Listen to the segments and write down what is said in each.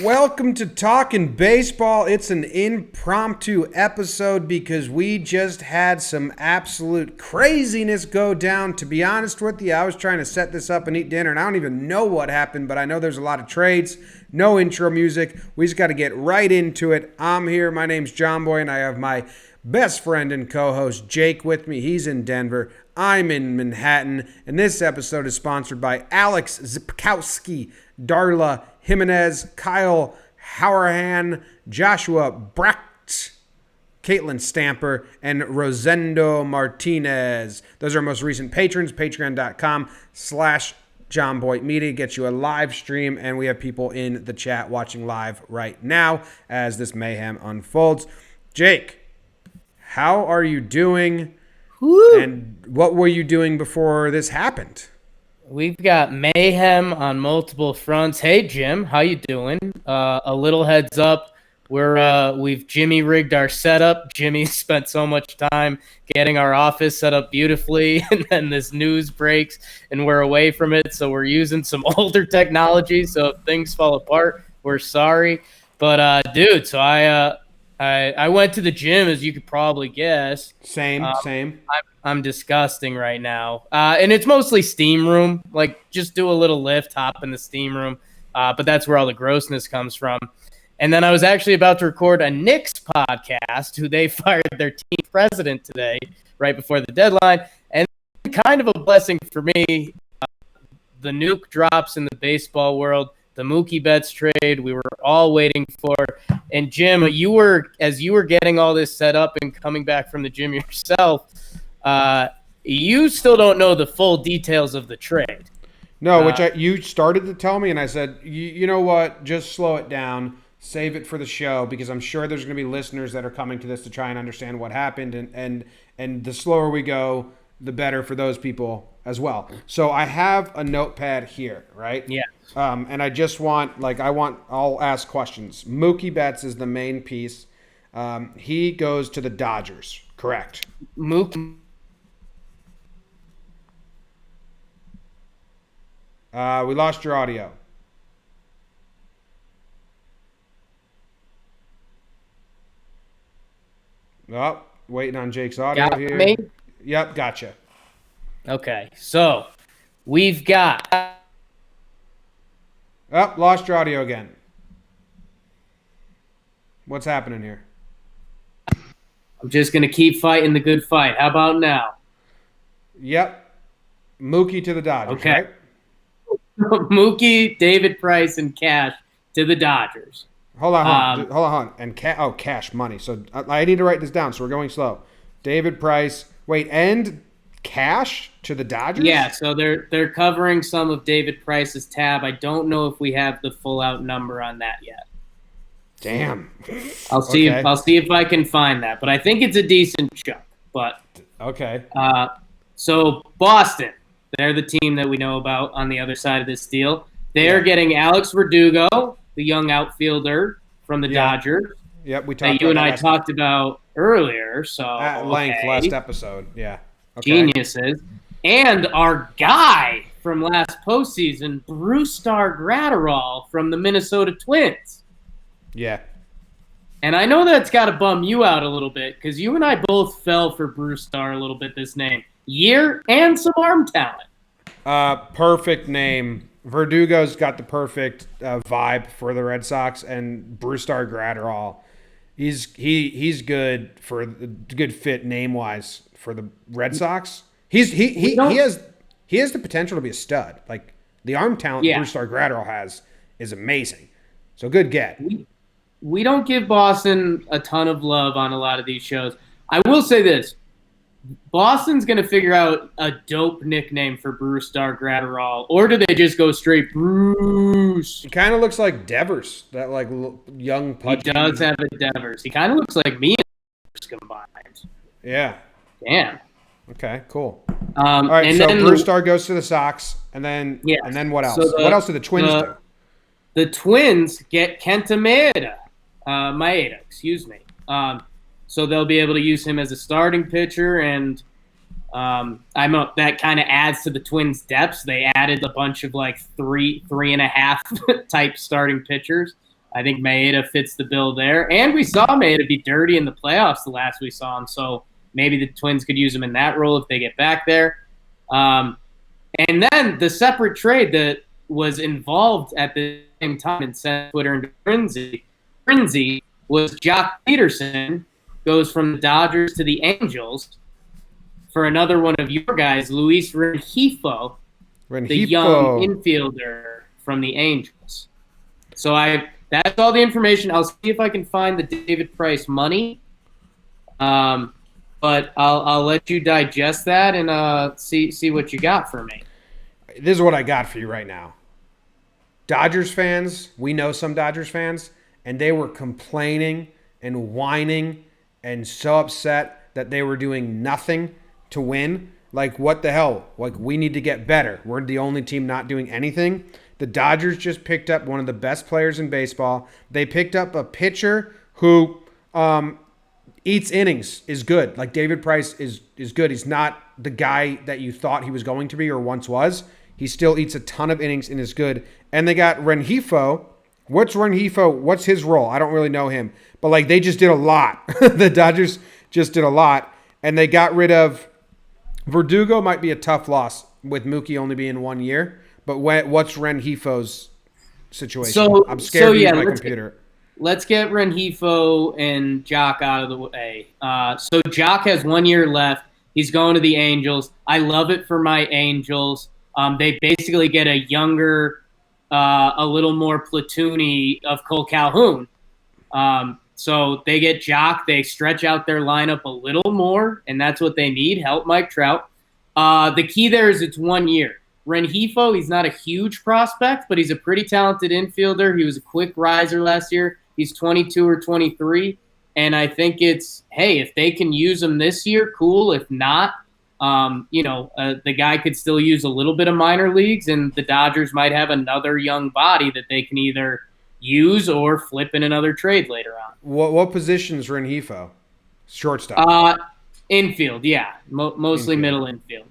Welcome to Talkin Baseball. It's an impromptu episode because we just had some absolute craziness go down. To be honest with you, I was trying to set this up and eat dinner, and I don't even know what happened, but I know there's a lot of trades, no intro music. We just got to get right into it. I'm here. My name's Jomboy, and I have my best friend and co-host Jake with me. He's in Denver. I'm in Manhattan, and this episode is sponsored by Alex Zipkowski, Darla Jimenez, Kyle Howerhan, Joshua Bracht, Caitlin Stamper, and Rosendo Martinez. Those are our most recent patrons. Patreon.com/JomboyMedia gets you a live stream, and we have people in the chat watching live right now as this mayhem unfolds. Jake, how are you doing? Woo. And what were you doing before this happened? We've got mayhem on multiple fronts. Hey, Jim, how you doing? A little heads up, we've Jimmy rigged our setup. Jimmy spent so much time getting our office set up beautifully, and then this news breaks, and we're away from it, so we're using some older technology, so if things fall apart, we're sorry. But, dude, so I went to the gym, as you could probably guess. Same. I'm disgusting right now. And it's mostly steam room. Like, just do a little lift, hop in the steam room. But that's where all the grossness comes from. And then I was actually about to record a Knicks podcast, who they fired their team president today, right before the deadline. And kind of a blessing for me, the nuke drops in the baseball world. The Mookie Betts trade we were all waiting for. And Jim, as you were getting all this set up and coming back from the gym yourself, you still don't know the full details of the trade. No, you started to tell me, and I said, you know what, just slow it down, save it for the show, because I'm sure there's going to be listeners that are coming to this to try and understand what happened, and the slower we go, the better for those people as well. So I have a notepad here, right? Yeah. And I just I'll ask questions. Mookie Betts is the main piece. He goes to the Dodgers, correct? Mookie. We lost your audio. Oh, waiting on Jake's audio Got here. me? Yep, gotcha. Okay, so we've got... Oh, lost your audio again. What's happening here? I'm just going to keep fighting the good fight. How about now? Yep. Mookie to the Dodgers, Okay. right? Mookie, David Price, and Cash to the Dodgers. Hold on. And cash money. So I need to write this down, so we're going slow. David Price. Wait, and Cash to the Dodgers? Yeah, so they're covering some of David Price's tab. I don't know if we have the full out number on that yet. Damn. I'll see if I can find that, but I think it's a decent chunk. But okay. So Boston, they're the team that we know about on the other side of this deal. They're getting Alex Verdugo, the young outfielder from the Dodgers. Yep, we talked that you and I talked about earlier. So at length last episode. Yeah. Okay. Geniuses. And our guy from last postseason, Brusdar Graterol from the Minnesota Twins. Yeah. And I know that's got to bum you out a little bit, because you and I both fell for Brusdar a little bit this name. Year and some arm talent. Perfect name. Verdugo's got the perfect vibe for the Red Sox, and Brusdar Graterol, he's good for a good fit name wise for the Red Sox. He has the potential to be a stud. Like the arm talent Brusdar Graterol has is amazing. So good get. We don't give Boston a ton of love on a lot of these shows. I will say this. Boston's going to figure out a dope nickname for Brusdar Graterol, or do they just go straight Bruce? He kind of looks like Devers, that like young pudgy. He does have a Devers. He kind of looks like me and Devers combined. Yeah. Damn. Okay, cool. All right, so Brusdar goes to the Sox, and then what else? What else do the Twins do? The Twins get Kenta Maeda, excuse me. So they'll be able to use him as a starting pitcher, and that kind of adds to the Twins' depth. They added a bunch of like 3.5 type starting pitchers. I think Maeda fits the bill there. And we saw Maeda be dirty in the playoffs the last we saw him. So maybe the Twins could use him in that role if they get back there. And then the separate trade that was involved at the same time and sent Twitter into frenzy was Jock Peterson goes from the Dodgers to the Angels for another one of your guys, Luis Rengifo, the young infielder from the Angels. So that's all the information. I'll see if I can find the David Price money. But I'll let you digest that and see what you got for me. This is what I got for you right now. Dodgers fans, we know some Dodgers fans, and they were complaining and whining and so upset that they were doing nothing to win. Like, what the hell? Like, we need to get better. We're the only team not doing anything. The Dodgers just picked up one of the best players in baseball. They picked up a pitcher who eats innings, is good. Like, David Price is good. He's not the guy that you thought he was going to be or once was. He still eats a ton of innings and is good. And they got Rengifo. What's Rengifo? What's his role? I don't really know him. But, like, they just did a lot. The Dodgers just did a lot. And they got rid of Verdugo. Might be a tough loss with Mookie only being 1 year. But what's Rengifo's situation? So I'm scared to use my let's computer. Let's get Rengifo and Jock out of the way. So Jock has 1 year left. He's going to the Angels. I love it for my Angels. They basically get a younger, a little more platoony of Cole Calhoun. So they get Jock. They stretch out their lineup a little more, and that's what they need, help Mike Trout. The key there is it's 1 year. Rengifo, he's not a huge prospect, but he's a pretty talented infielder. He was a quick riser last year. He's 22 or 23, and I think it's, hey, if they can use him this year, cool. If not, the guy could still use a little bit of minor leagues, and the Dodgers might have another young body that they can either use or flip in another trade later on. What position is Rengifo? Shortstop. Infield, yeah, mostly middle infield.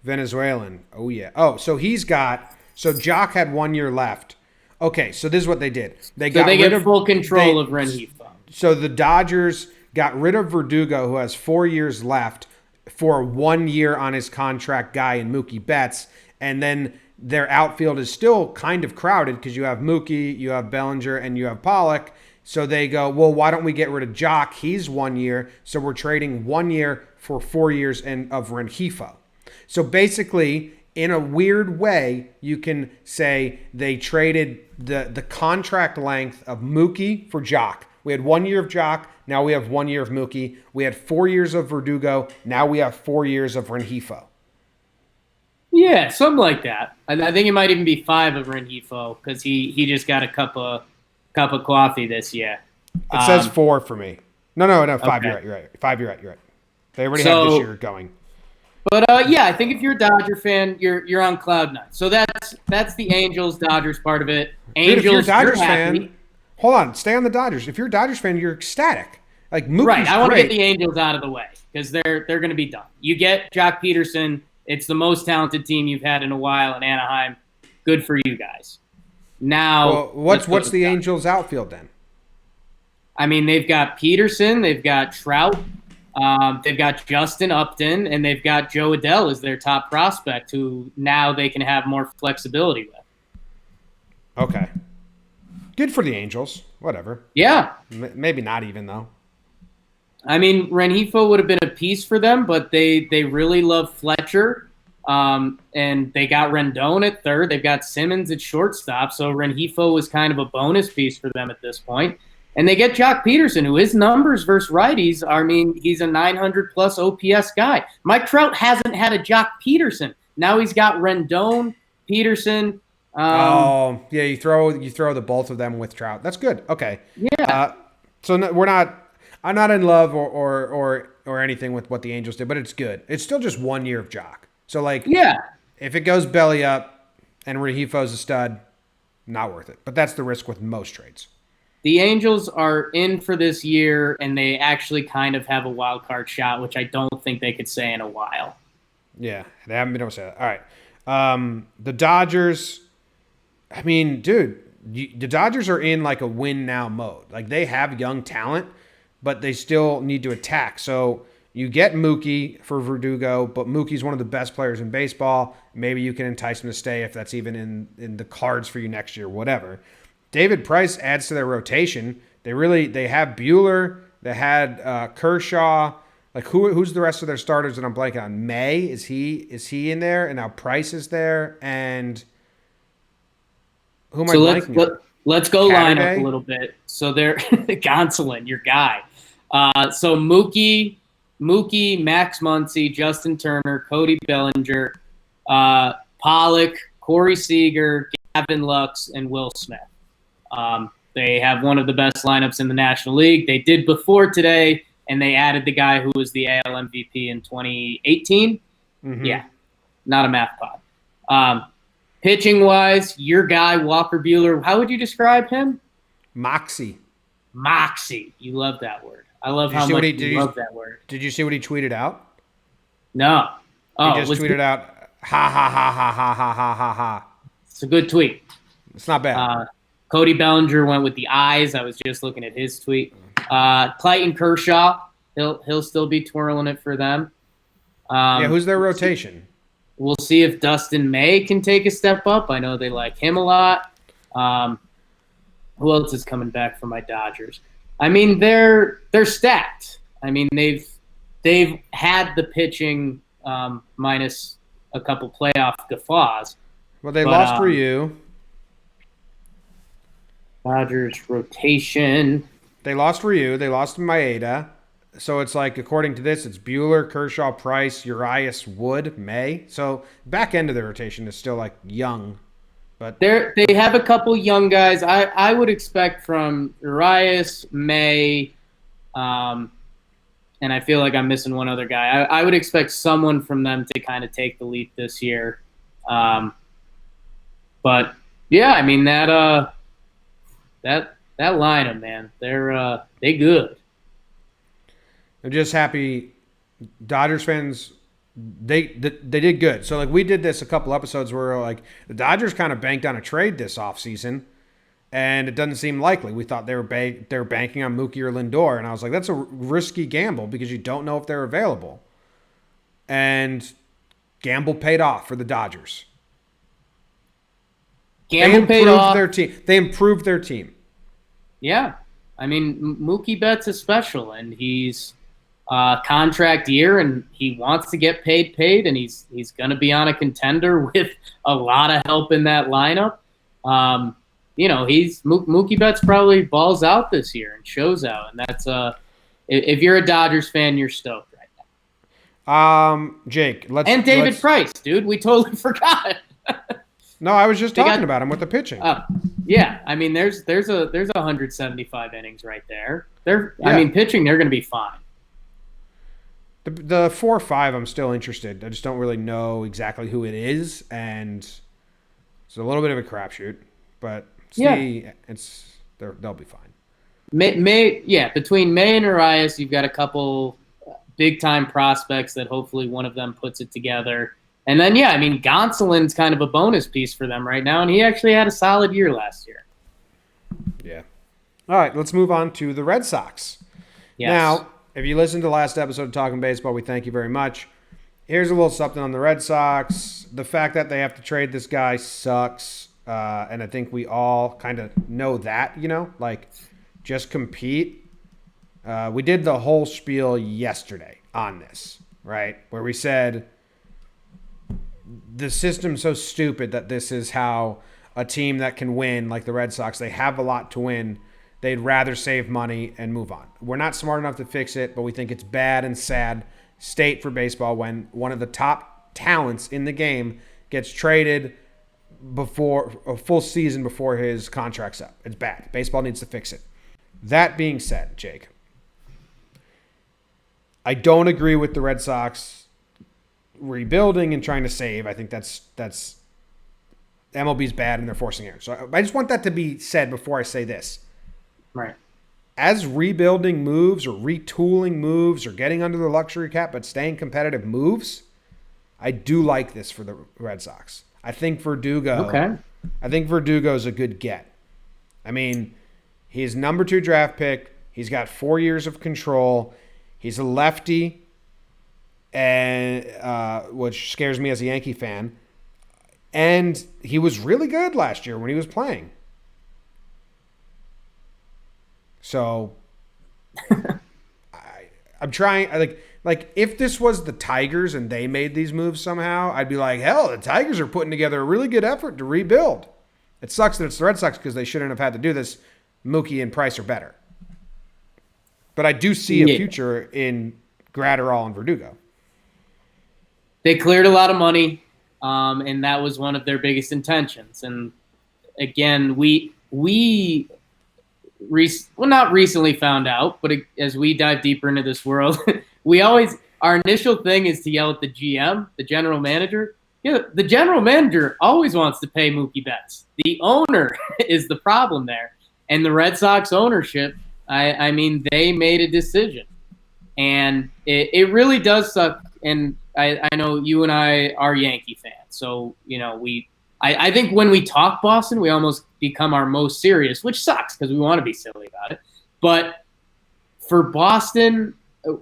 Venezuelan. Oh, yeah. Oh, so Jock had 1 year left. Okay, so this is what they did. They get full control of Rengifo. So the Dodgers got rid of Verdugo, who has 4 years left, for 1 year on his contract guy in Mookie Betts. And then their outfield is still kind of crowded because you have Mookie, you have Bellinger, and you have Pollock. So they go, well, why don't we get rid of Jock? He's 1 year. So we're trading 1 year for 4 years of Rengifo. So basically, in a weird way, you can say they traded the contract length of Mookie for Jock. We had 1 year of Jock. Now we have 1 year of Mookie. We had 4 years of Verdugo. Now we have 4 years of Rengifo. Yeah, something like that. I think it might even be 5 of Rengifo because he just got a cup of coffee this year. It says 4 for me. No, 5. Okay. You're right. 5. You're right. They already have this year going. But I think if you're a Dodger fan, you're on cloud nine. So that's the Angels Dodgers part of it. Angels, dude, if you're a Dodgers fan, hold on, stay on the Dodgers. If you're a Dodgers fan, you're ecstatic. Like Mookie's right. I want to great. get the Angels out of the way because they're going to be done. You get Jock Peterson. It's the most talented team you've had in a while in Anaheim. Good for you guys. Now, what's the Angels outfield then? I mean, they've got Peterson, they've got Trout. They've got Justin Upton, and they've got Joe Adell as their top prospect, who now they can have more flexibility with. Okay. Good for the Angels. Whatever. Yeah. Maybe not even, though. I mean, Rengifo would have been a piece for them, but they really love Fletcher, and they got Rendon at third. They've got Simmons at shortstop, so Rengifo was kind of a bonus piece for them at this point. And they get Jock Peterson, who his numbers versus righties, he's a 900-plus OPS guy. Mike Trout hasn't had a Jock Peterson. Now he's got Rendon, Peterson. You throw the both of them with Trout. That's good. Okay. Yeah. I'm not in love or anything with what the Angels did, but it's good. It's still just 1 year of Jock. So, if it goes belly up and Regifo's a stud, not worth it. But that's the risk with most trades. The Angels are in for this year, and they actually kind of have a wild card shot, which I don't think they could say in a while. Yeah, they haven't been able to say that. All right. The Dodgers, I mean, dude, the Dodgers are in like a win now mode. Like they have young talent, but they still need to attack. So you get Mookie for Verdugo, but Mookie's one of the best players in baseball. Maybe you can entice him to stay if that's even in the cards for you next year, whatever. David Price adds to their rotation. They have Buehler. They had Kershaw. Like who's the rest of their starters that I'm blanking on? May, is he in there? And now Price is there. And who am I blanking on? Let's go line up a little bit. So they're Gonsolin, your guy. So Mookie, Max Muncy, Justin Turner, Cody Bellinger, Pollock, Corey Seager, Gavin Lux, and Will Smith. They have one of the best lineups in the National League. They did before today, and they added the guy who was the AL MVP in 2018. Mm-hmm. Yeah, not a math pod. Pitching-wise, your guy, Walker Buehler, how would you describe him? Moxie. You love that word. I love how much you love that word. Did you see what he tweeted out? No. He just tweeted out, ha, ha, ha, ha, ha, ha, ha, ha, ha. It's a good tweet. It's not bad. Cody Bellinger went with the eyes. I was just looking at his tweet. Clayton Kershaw, he'll still be twirling it for them. Who's their rotation? We'll see if Dustin May can take a step up. I know they like him a lot. Who else is coming back for my Dodgers? I mean, they're stacked. I mean, they've had the pitching minus a couple playoff guffaws. Well, they lost Ryu. Dodgers rotation. They lost Ryu. They lost Maeda. So it's like, according to this, it's Buehler, Kershaw, Price, Urias, Wood, May. So back end of the rotation is still like young. But they have a couple young guys. I would expect from Urias, May, and I feel like I'm missing one other guy. I would expect someone from them to kind of take the leap this year. But yeah, I mean that lineup, man, they good. I'm just happy Dodgers fans, they did good. So like we did this a couple episodes where like the Dodgers kind of banked on a trade this offseason, and it doesn't seem likely. We thought they were banking on Mookie or Lindor, and I was like, that's a risky gamble because you don't know if they're available. And gamble paid off for the Dodgers. Gamble paid off. They improved their team. Yeah. I mean, Mookie Betts is special, and he's contract year, and he wants to get paid, and he's going to be on a contender with a lot of help in that lineup. Mookie Betts probably balls out this year and shows out, and that's if you're a Dodgers fan, you're stoked right now. Jake, David Price, dude, we totally forgot. No, I was just talking about him with the pitching. Yeah, I mean, there's 175 innings right there. I mean, pitching, they're going to be fine. The 4-5, I'm still interested. I just don't really know exactly who it is, and it's a little bit of a crapshoot. But they'll be fine. Between May and Urias, you've got a couple big time prospects that hopefully one of them puts it together. And then, I mean, Gonsolin's kind of a bonus piece for them right now, and he actually had a solid year last year. Yeah. All right, let's move on to the Red Sox. Yes. Now, if you listened to the last episode of Talkin Baseball, we thank you very much. Here's a little something on the Red Sox. The fact that they have to trade this guy sucks, and I think we all kind of know that, like just compete. We did the whole spiel yesterday on this, right, where we said the system's so stupid that this is how a team that can win, like the Red Sox, they have a lot to win. They'd rather save money and move on. We're not smart enough to fix it, but we think it's bad and sad state for baseball when one of the top talents in the game gets traded before a full season before his contract's up. It's bad. Baseball needs to fix it. That being said, Jake, I don't agree with the Red Sox rebuilding and trying to save. I think that's MLB's bad and they're forcing errors. So I just want that to be said before I say this. Right. As rebuilding moves or retooling moves or getting under the luxury cap but staying competitive moves, I do like this for the Red Sox. I think Verdugo is a good get. I mean, he's number 2 draft pick. He's got 4 years of control. He's a lefty, and which scares me as a Yankee fan. And he was really good last year when he was playing. So I'm trying like if this was the Tigers and they made these moves somehow, I'd be like, hell, the Tigers are putting together a really good effort to rebuild. It sucks that it's the Red Sox because they shouldn't have had to do this. Mookie and Price are better. But I do see a future in Gratterall and Verdugo. They cleared a lot of money, and that was one of their biggest intentions. And again, we not recently found out, but as we dive deeper into this world, our initial thing is to yell at the GM, the general manager. Yeah, the general manager always wants to pay Mookie Betts. The owner is the problem there. And the Red Sox ownership, I mean, they made a decision. And it really does suck. And I know you and I are Yankee fans. So, I think when we talk Boston, we almost become our most serious, which sucks because we want to be silly about it. But for Boston,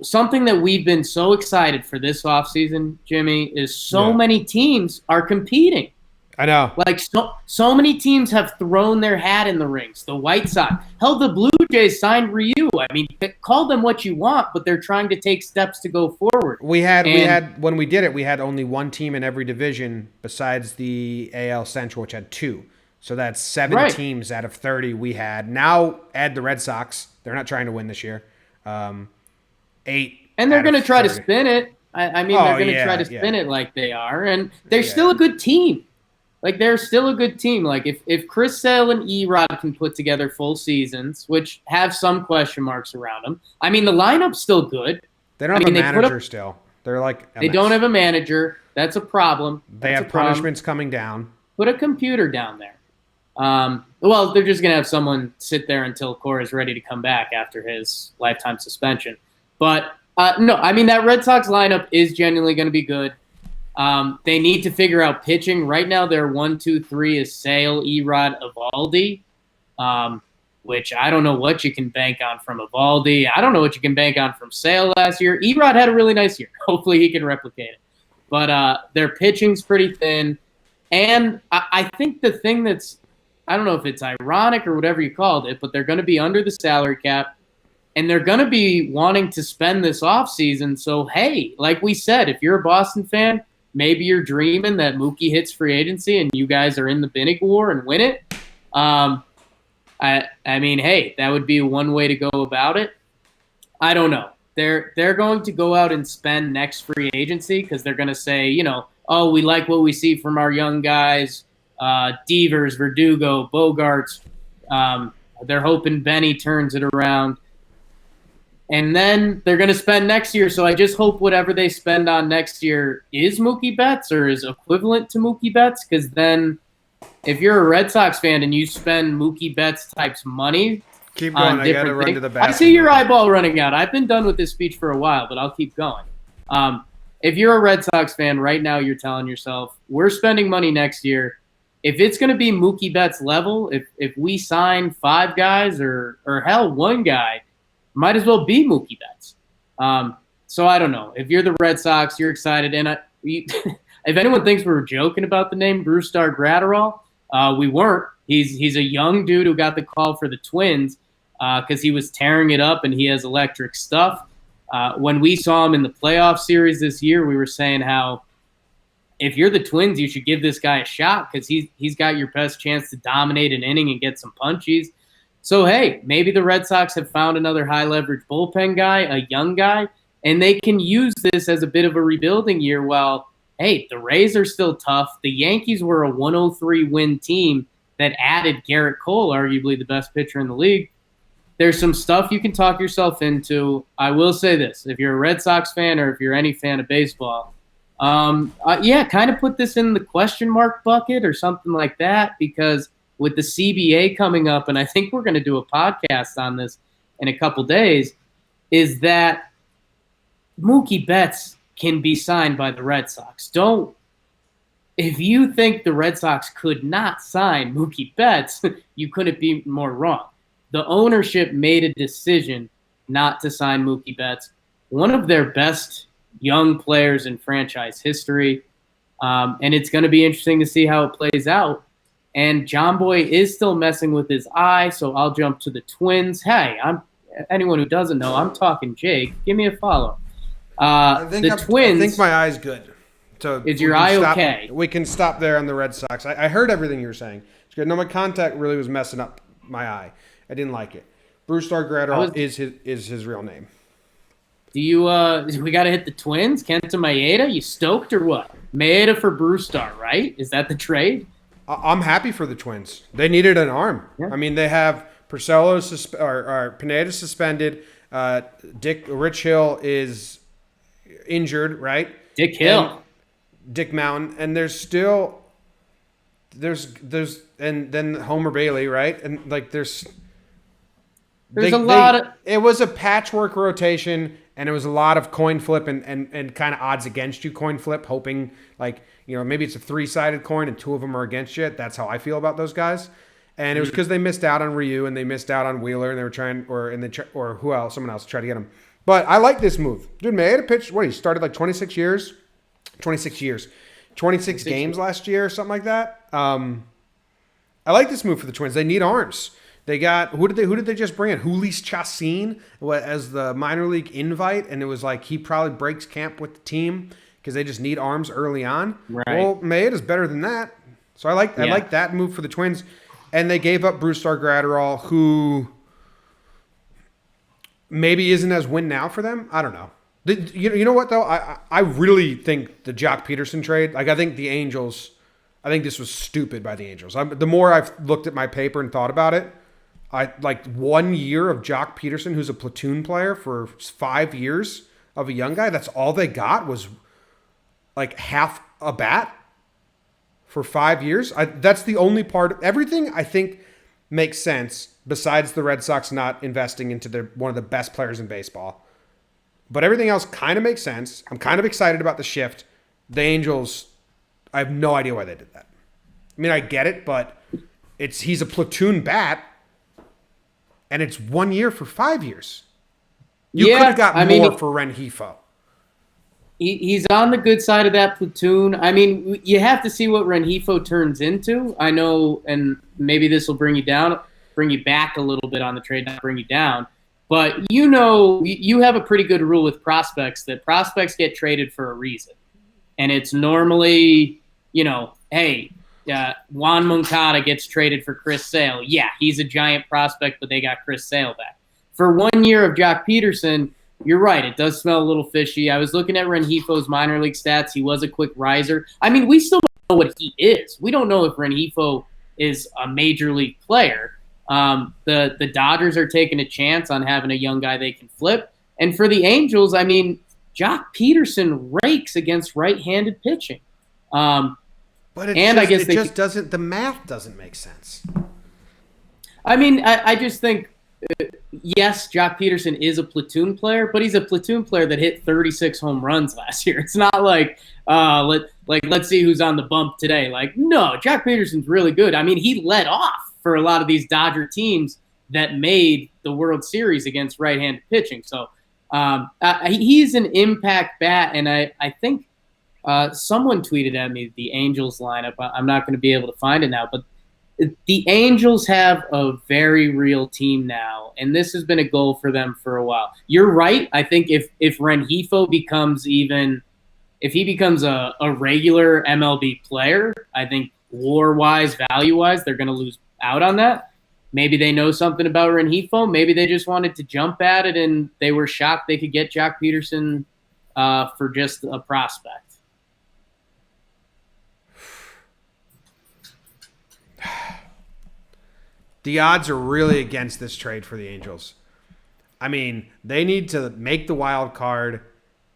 something that we've been so excited for this offseason, Jimmy, is so many teams are competing. I know. Like so many teams have thrown their hat in the rings. The White Sox. Hell, the Blue Jays signed Ryu. I mean, call them what you want, but they're trying to take steps to go forward. We had when we did it, we had only one team in every division besides the AL Central, which had 2. So that's 7 teams out of 30 we had. Now add the Red Sox. They're not trying to win this year. 8. And they're going to try to spin it. I mean, they're going to try to spin it like they are. And they're still a good team. Like, they're still a good team. Like, if Chris Sale and E-Rod can put together full seasons, which have some question marks around them, I mean, the lineup's still good. They don't have a manager still. They're like MS. They don't have a manager. That's a problem. They have punishments coming down. Put a computer down there. Well, they're just going to have someone sit there until Cora's ready to come back after his lifetime suspension. But, no, I mean, that Red Sox lineup is genuinely going to be good. They need to figure out pitching. Right now, their 1, 2, 3 is Sale, Erod, Evaldi, which I don't know what you can bank on from Evaldi. I don't know what you can bank on from Sale last year. Erod had a really nice year. Hopefully he can replicate it. But their pitching's pretty thin. And I think the thing that's, I don't know if it's ironic or whatever you called it, but they're going to be under the salary cap. And they're going to be wanting to spend this offseason. So, hey, like we said, if you're a Boston fan, maybe you're dreaming that Mookie hits free agency and you guys are in the bidding war and win it. I mean, hey, that would be one way to go about it. I don't know. They're going to go out and spend next free agency because they're going to say, oh, we like what we see from our young guys, Devers, Verdugo, Bogarts. They're hoping Benny turns it around. And then they're going to spend next year. So I just hope whatever they spend on next year is Mookie Betts or is equivalent to Mookie Betts. Because then if you're a Red Sox fan and you spend Mookie Betts types money, keep going. I got to run to the bathroom. I see your eyeball running out. I've been done with this speech for a while, but I'll keep going. If you're a Red Sox fan right now, you're telling yourself, we're spending money next year. If it's going to be Mookie Betts level, if we sign 5 guys or hell, 1 guy, might as well be Mookie Betts. So I don't know. If you're the Red Sox, you're excited. And if anyone thinks we were joking about the name Brewstar Gratterall, we weren't. He's a young dude who got the call for the Twins because he was tearing it up and he has electric stuff. When we saw him in the playoff series this year, we were saying how if you're the Twins, you should give this guy a shot because he's got your best chance to dominate an inning and get some punchies. So, hey, maybe the Red Sox have found another high-leverage bullpen guy, a young guy, and they can use this as a bit of a rebuilding year while, hey, the Rays are still tough. The Yankees were a 103-win team that added Garrett Cole, arguably the best pitcher in the league. There's some stuff you can talk yourself into. I will say this. If you're a Red Sox fan or if you're any fan of baseball, kind of put this in the question mark bucket or something like that because – with the CBA coming up, and I think we're going to do a podcast on this in a couple days, is that Mookie Betts can be signed by the Red Sox. Don't if you think the Red Sox could not sign Mookie Betts, you couldn't be more wrong. The ownership made a decision not to sign Mookie Betts, one of their best young players in franchise history. And it's going to be interesting to see how it plays out. And Jomboy is still messing with his eye, so I'll jump to the Twins. Hey, anyone who doesn't know, I'm Talkin Jake. Give me a follow. Twins. I think my eye's good. So is your eye okay? We can stop there on the Red Sox. I heard everything you were saying. It's good. No, my contact really was messing up my eye. I didn't like it. Brusdar Graterol is his real name. Do you we got to hit the Twins? Kenta Maeda? You stoked or what? Maeda for Brusdar, right? Is that the trade? I'm happy for the Twins. They needed an arm. Yeah. I mean, they have Porcello or Pineda suspended. Rich Hill is injured, right? Dick Hill. Dick Mountain. And there's and then Homer Bailey, right? And like there's a lot of... It was a patchwork rotation, and it was a lot of coin flip and kind of odds against you coin flip, hoping like, you know, maybe it's a 3-sided coin and 2 of them are against you. That's how I feel about those guys. And it was because they missed out on Ryu and they missed out on Wheeler, and they were trying, or who else? Someone else tried to get him. But I like this move. Dude, Maeda pitched, he started like 26 years? 26 games last year or something like that. I like this move for the Twins. They need arms. They got, who did they just bring in? Julis Chacin as the minor league invite, and it was like he probably breaks camp with the team because they just need arms early on. Right. Well, Maeda's better than that. So I like that move for the Twins. And they gave up Brusdar Graterol, who maybe isn't as win now for them. I don't know. You know what, though? I really think the Jock Peterson trade, like I think the Angels, I think this was stupid by the Angels. The more I've looked at my paper and thought about it, I like 1 year of Jock Peterson, who's a platoon player for 5 years of a young guy. That's all they got was like half a bat for 5 years. That's the only part. Everything I think makes sense besides the Red Sox not investing into one of the best players in baseball. But everything else kind of makes sense. I'm kind of excited about the shift. The Angels, I have no idea why they did that. I mean, I get it, but he's a platoon bat, and it's 1 year for 5 years. You could have got more for Rengifo. He's on the good side of that platoon. I mean, you have to see what Rengifo turns into. I know, and maybe this will bring you back a little bit on the trade, not bring you down. But you know, you have a pretty good rule with prospects that prospects get traded for a reason. And it's normally, you know, hey, Juan Moncada gets traded for Chris Sale. Yeah, he's a giant prospect, but they got Chris Sale back. For 1 year of Jock Peterson, you're right. It does smell a little fishy. I was looking at Rengifo's minor league stats. He was a quick riser. I mean, we still don't know what he is. We don't know if Rengifo is a major league player. The Dodgers are taking a chance on having a young guy they can flip. And for the Angels, I mean, Jock Peterson rakes against right-handed pitching. But the math doesn't make sense. I mean, I just think, yes, Jock Peterson is a platoon player, but he's a platoon player that hit 36 home runs last year. It's not like, let's see who's on the bump today. Like, no, Jock Peterson's really good. I mean, he led off for a lot of these Dodger teams that made the World Series against right-handed pitching. So he's an impact bat, and I think someone tweeted at me the Angels lineup. I'm not going to be able to find it now, but the Angels have a very real team now, and this has been a goal for them for a while. You're right. I think if Rengifo becomes a regular MLB player, I think WAR-wise, value-wise, they're going to lose out on that. Maybe they know something about Rengifo. Maybe they just wanted to jump at it, and they were shocked they could get Jock Peterson for just a prospect. The odds are really against this trade for the Angels. I mean, they need to make the wild card,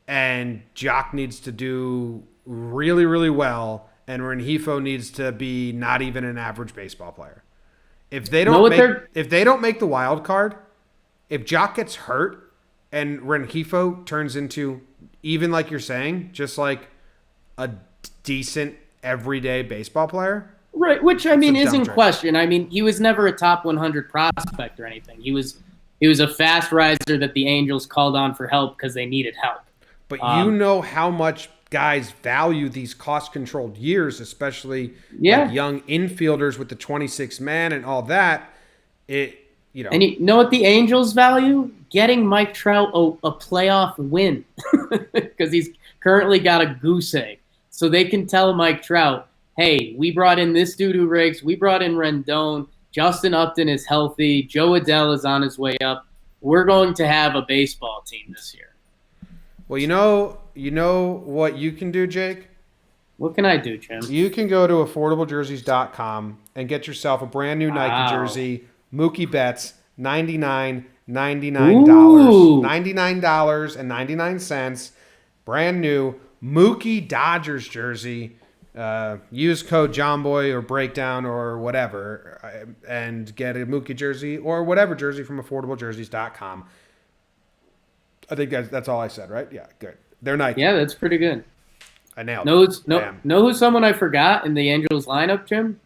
and Jock needs to do really, really well, and Rengifo needs to be not even an average baseball player. If they don't make the wild card, if Jock gets hurt and Rengifo turns into, even like you're saying, just like a decent everyday baseball player. Right, which I mean It's a is dumb in trade. question. I mean, he was never a top 100 prospect or anything. He was a fast riser that the Angels called on for help because they needed help. But you know how much guys value these cost-controlled years, especially like Yeah. young infielders with the 26 man and all that. And you know what the Angels value? Getting Mike Trout a playoff win because he's currently got a goose egg. So they can tell Mike Trout, hey, we brought in this dude who rakes. We brought in Rendon. Justin Upton is healthy. Joe Adell is on his way up. We're going to have a baseball team this year. Well, you know what you can do, Jake? What can I do, Jim? You can go to affordablejerseys.com and get yourself a brand new Nike jersey, Mookie Betts, $99. Ooh. $99.99. Brand new Mookie Dodgers jersey. Use code Jomboy or Breakdown or whatever and get a Mookie jersey or whatever jersey from affordablejerseys.com. I think that's all I said, right? Yeah, good. They're Nike. Yeah, that's pretty good. I nailed it. Know who's someone I forgot in the Angels lineup, Jim?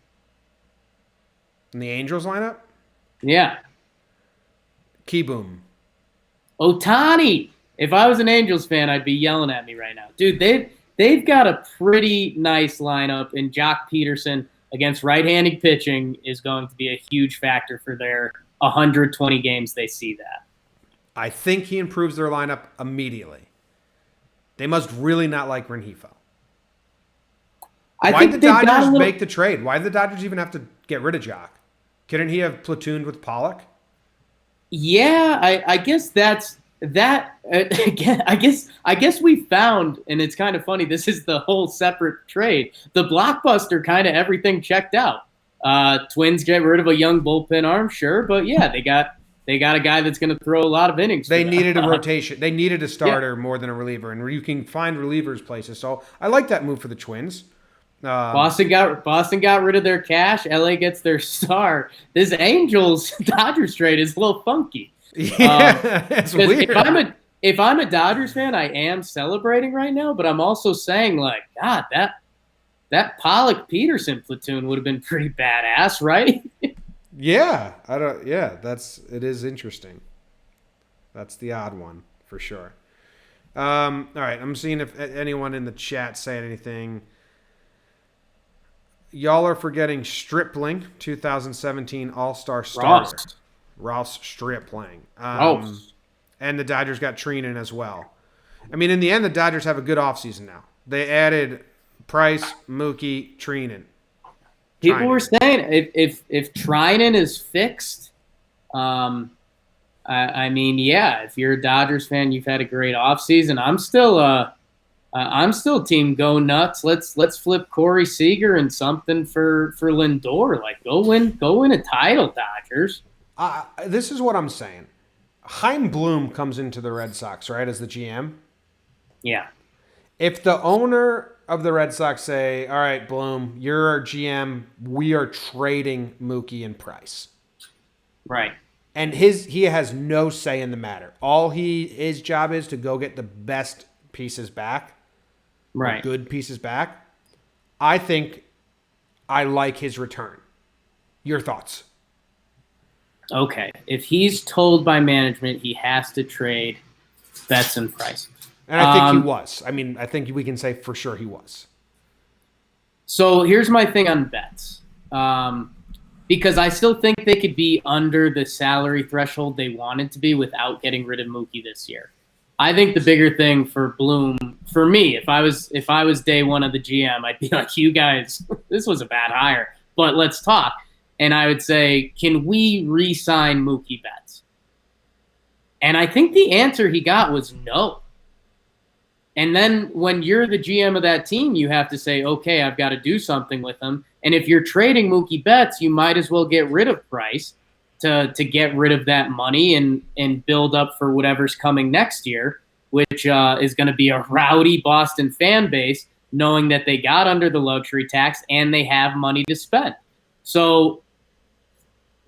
In the Angels lineup? Yeah. Keyboom. Ohtani. If I was an Angels fan, I'd be yelling at me right now. Dude, they've got a pretty nice lineup, and Jock Peterson against right-handed pitching is going to be a huge factor for their 120 games they see that. I think he improves their lineup immediately. They must really not like Rengifo. Why did the Dodgers make the trade? Why did the Dodgers even have to get rid of Jock? Couldn't he have platooned with Pollock? Yeah, I guess that's that. I guess we found, and it's kind of funny. This is the whole separate trade. The Blockbuster kind of everything checked out. Twins get rid of a young bullpen arm, sure, but yeah, they got a guy that's going to throw a lot of innings. They needed a rotation. They needed a starter more than a reliever, and you can find relievers places. So I like that move for the Twins. Boston got rid of their cash. LA gets their star. This Angels Dodgers trade is a little funky. Yeah, it's weird. If I'm a Dodgers fan, I am celebrating right now, but I'm also saying like, God, that Pollock Peterson platoon would have been pretty badass, right? Yeah, it is interesting. That's the odd one for sure. All right, I'm seeing if anyone in the chat saying anything. Y'all are forgetting Stripling, 2017 All-Star starter. Ross Stripling. And the Dodgers got Treinen as well. I mean, in the end, the Dodgers have a good offseason now. They added Price, Mookie, Treinen. People were saying if Treinen is fixed, I mean, yeah, if you're a Dodgers fan, you've had a great offseason. I'm still team go nuts. Let's flip Corey Seager and something for Lindor. Like go win a title, Dodgers. This is what I'm saying. Chaim Bloom comes into the Red Sox, right, as the GM. Yeah. If the owner of the Red Sox say, all right, Bloom, you're our GM, we are trading Mookie and Price. Right. And he has no say in the matter. His job is to go get the best pieces back. Right. Good pieces back. I think I like his return. Your thoughts? Okay. If he's told by management he has to trade Betts and Price. And I think he was. I mean, I think we can say for sure he was. So here's my thing on Betts. Because I still think they could be under the salary threshold they wanted to be without getting rid of Mookie this year. I think the bigger thing for Bloom, for me, if I was day one of the GM, I'd be like, you guys, this was a bad hire, but let's talk. And I would say, can we re-sign Mookie Betts? And I think the answer he got was no. And then when you're the GM of that team, you have to say, okay, I've got to do something with him. And if you're trading Mookie Betts, you might as well get rid of Price to get rid of that money and build up for whatever's coming next year, which is going to be a rowdy Boston fan base, knowing that they got under the luxury tax and they have money to spend. So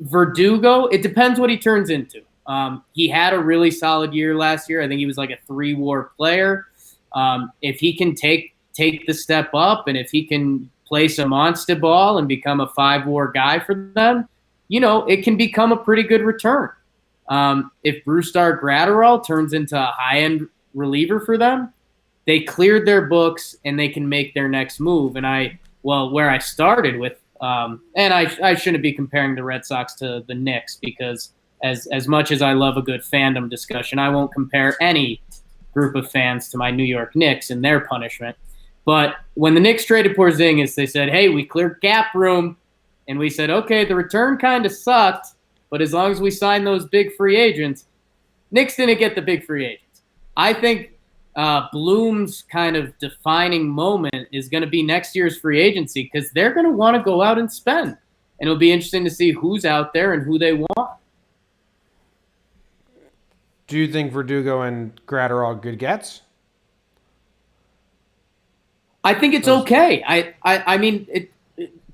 Verdugo, it depends what he turns into. He had a really solid year last year. I think he was like a 3-WAR player. If he can take the step up and if he can play some monster ball and become a 5-WAR guy for them, it can become a pretty good return. If Brusdar Graterol turns into a high-end reliever for them, they cleared their books and they can make their next move. And where I started with, and I shouldn't be comparing the Red Sox to the Knicks, because as much as I love a good fandom discussion, I won't compare any group of fans to my New York Knicks and their punishment. But when the Knicks traded Porzingis, they said, hey, we cleared cap room. And we said, okay, the return kind of sucked, but as long as we sign those big free agents, Knicks didn't get the big free agents. I think Bloom's kind of defining moment is going to be next year's free agency, because they're going to want to go out and spend. And it'll be interesting to see who's out there and who they want. Do you think Verdugo and Graterol good gets? I think it's okay. I mean,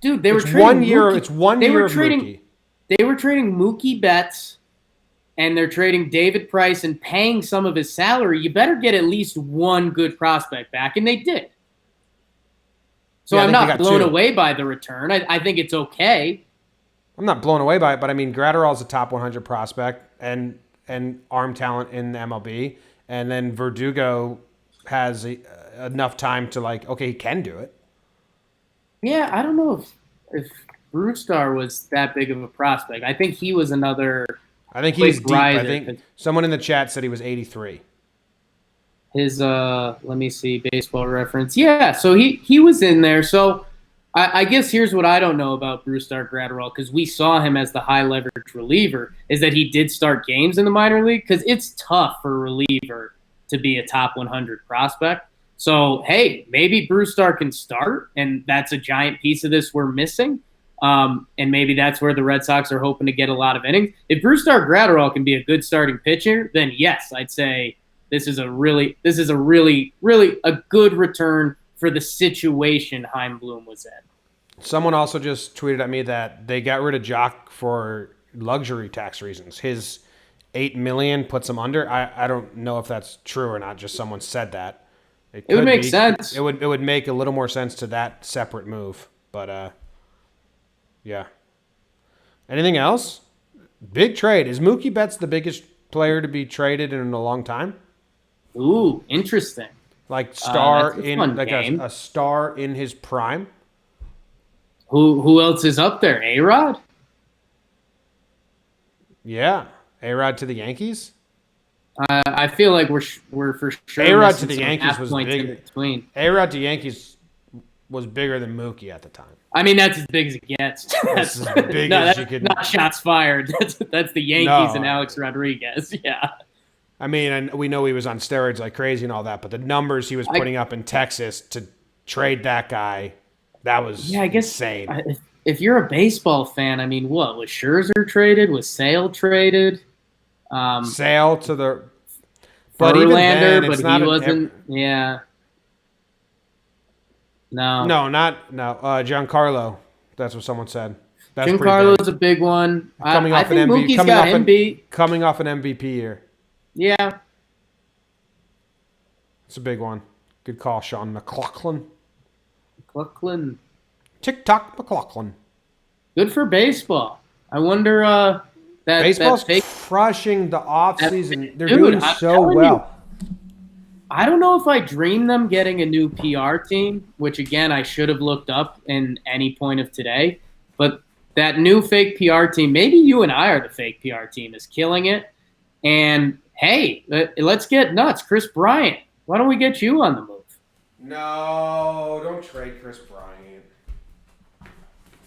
dude, they were trading 1 year. Mookie. It's 1 year of Mookie. They were trading Mookie Betts, and they're trading David Price and paying some of his salary. You better get at least one good prospect back, and they did. So yeah, I'm not blown away by the return. I think it's okay. I'm not blown away by it, but I mean, Graterol's a top 100 prospect and arm talent in the MLB, and then Verdugo has enough time to he can do it. Yeah, I don't know if Brusdar was that big of a prospect. I think he was another. I think he's deep. I think someone in the chat said he was 83. His let me see, Baseball Reference. Yeah, so he was in there. So I guess here's what I don't know about Brusdar Graterol, because we saw him as the high leverage reliever, is that he did start games in the minor league, because it's tough for a reliever to be a top 100 prospect. So, hey, maybe Brusdar can start, and that's a giant piece of this we're missing. And maybe that's where the Red Sox are hoping to get a lot of innings. If Brusdar Graterol can be a good starting pitcher, then yes, I'd say this is a really a good return for the situation Chaim Bloom was in. Someone also just tweeted at me that they got rid of Jock for luxury tax reasons. His $8 million puts him under. I don't know if that's true or not. Just someone said that. It would make sense. It would make a little more sense to that separate move. But yeah. Anything else? Big trade. Is Mookie Betts the biggest player to be traded in a long time? Ooh, interesting. Like star in a star in his prime. Who else is up there? A-Rod? Yeah, A-Rod to the Yankees. I feel like we're for sure. A-Rod to the Yankees was big. A-Rod to Yankees was bigger than Mookie at the time. I mean, that's as big as it gets. That's as big as you could. Not shots fired. That's the Yankees and Alex Rodriguez. Yeah. I mean, and we know he was on steroids like crazy and all that, but the numbers he was putting up in Texas to trade that guy, that was insane. If you're a baseball fan, I mean, what was Scherzer traded? Was Sale traded? Sale to the Verlander, but he wasn't. Yeah. No. Giancarlo. That's what someone said. Giancarlo's a big one. Coming off an MVP year. Yeah. It's a big one. Good call, Sean McLaughlin. TikTok McLaughlin. Good for baseball. I wonder that baseball's crushing the offseason. They're doing so well. I don't know if I dream them getting a new PR team, which, again, I should have looked up in any point of today. But that new fake PR team, maybe you and I are the fake PR team, is killing it. And, hey, let's get nuts. Chris Bryant, why don't we get you on the move? No, don't trade Chris Bryant.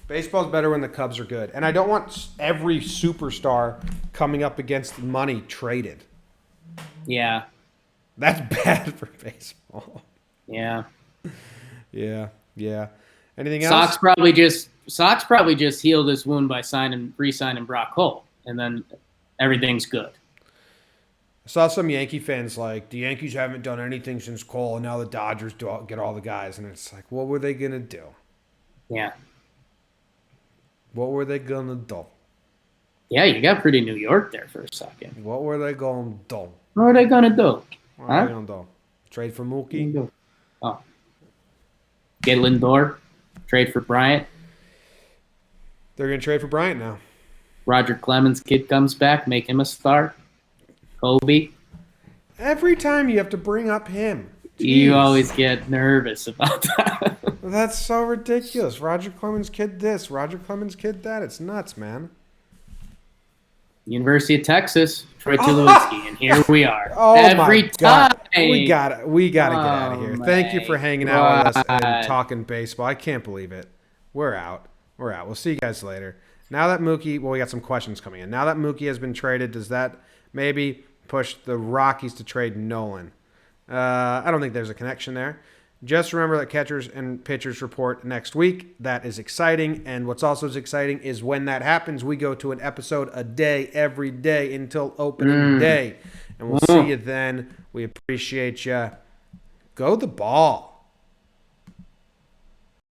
Baseball's better when the Cubs are good. And I don't want every superstar coming up against money traded. Yeah. That's bad for baseball. Yeah. Yeah. Anything else? Sox probably just heal this wound by re-signing Brock Holt, and then everything's good. I saw some Yankee fans like, the Yankees haven't done anything since Cole, and now the Dodgers get all the guys. And it's like, what were they going to do? Yeah. What were they going to do? Yeah, you got pretty New York there for a second. What were they going to do? What are they going to do? What are they going to do? Trade for Mookie? Oh. Get Lindor? Trade for Bryant. They're going to trade for Bryant now. Roger Clemens kid comes back, make him a star. Kobe. Every time you have to bring up him. Jeez. You always get nervous about that. That's so ridiculous. Roger Clemens kid this, Roger Clemens kid that. It's nuts, man. University of Texas, Troy Tulowitzki, and here we are. Oh Every my God. time. We got to get out of here. Thank you for hanging out with us and God. talking baseball. I can't believe it. We're out. We'll see you guys later. Now that Mookie, we got some questions coming in. Now that Mookie has been traded, does that maybe push the Rockies to trade Nolan? I don't think there's a connection there. Just remember that catchers and pitchers report next week. That is exciting. And what's also exciting is when that happens, we go to an episode a day, every day until opening day. And we'll see you then. We appreciate you. Go the ball.